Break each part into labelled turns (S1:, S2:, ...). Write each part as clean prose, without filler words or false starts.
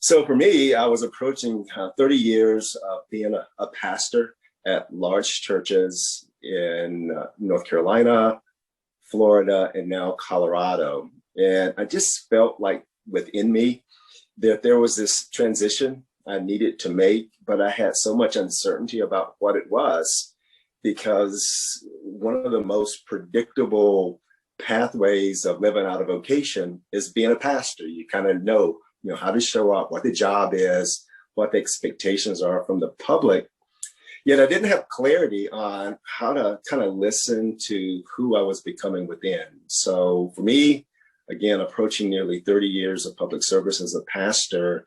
S1: So for me, I was approaching 30 years of being a pastor at large churches in North Carolina, Florida, and now Colorado. And I just felt like within me that there was this transition I needed to make, but I had so much uncertainty about what it was because one of the most predictable pathways of living out a vocation is being a pastor. You kind of know, how to show up, what the job is, what the expectations are from the public. Yet I didn't have clarity on how to kind of listen to who I was becoming within. So for me, again, approaching nearly 30 years of public service as a pastor,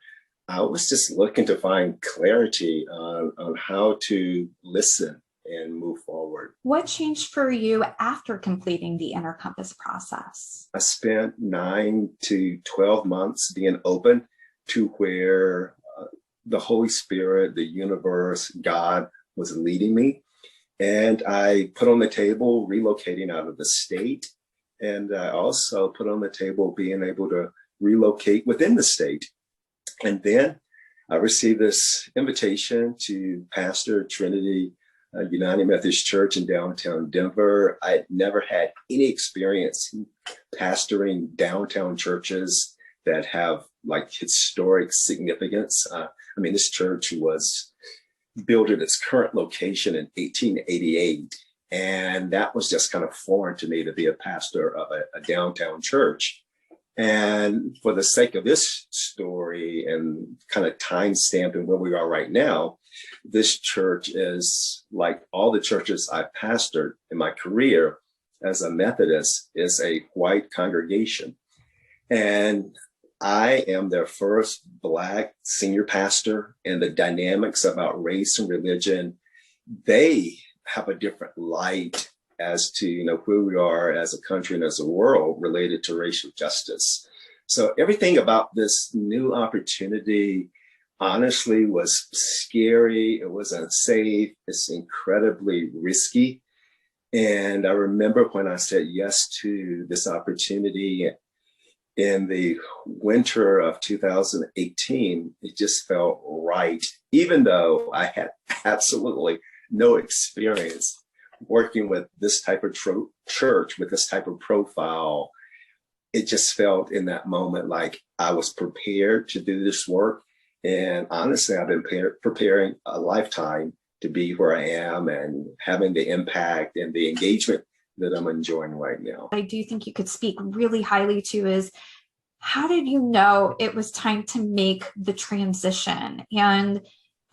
S1: I was just looking to find clarity on how to listen and move forward.
S2: What changed for you after completing the Inner Compass process?
S1: I spent 9 to 12 months being open to where the Holy Spirit, the universe, God was leading me. And I put on the table relocating out of the state. And I also put on the table being able to relocate within the state. And then I received this invitation to pastor Trinity United Methodist Church in downtown Denver. I had never had any experience pastoring downtown churches that have like historic significance. This church was built at its current location in 1888. And that was just kind of foreign to me to be a pastor of a downtown church. And for the sake of this story and kind of time stamping where we are right now, this church is like all the churches I've pastored in my career as a Methodist is a white congregation. And I am their first Black senior pastor, and the dynamics about race and religion, they have a different light as to who we are as a country and as a world related to racial justice. So everything about this new opportunity honestly was scary. It was unsafe. It's incredibly risky. And I remember when I said yes to this opportunity in the winter of 2018, it just felt right, even though I had absolutely no experience working with this type of church, with this type of profile. It just felt in that moment like I was prepared to do this work. And honestly, I've been preparing a lifetime to be where I am and having the impact and the engagement that I'm enjoying right now.
S2: I do think you could speak really highly to is, how did you know it was time to make the transition and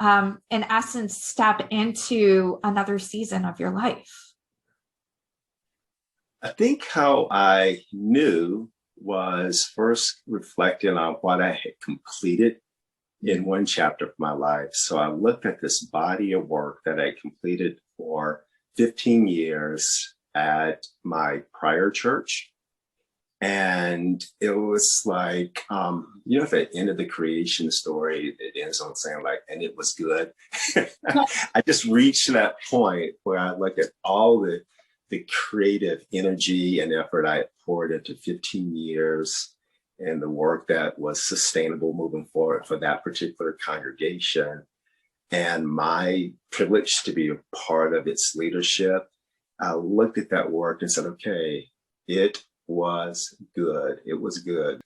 S2: in essence, step into another season of your life?
S1: I think how I knew was first reflecting on what I had completed in one chapter of my life. So I looked at this body of work that I completed for 15 years at my prior church. And it was like, at the end of the creation story, it ends on saying like, and it was good. I just reached that point where I look at all the creative energy and effort I had poured into 15 years and the work that was sustainable moving forward for that particular congregation. And my privilege to be a part of its leadership. I looked at that work and said, okay, it was good. It was good.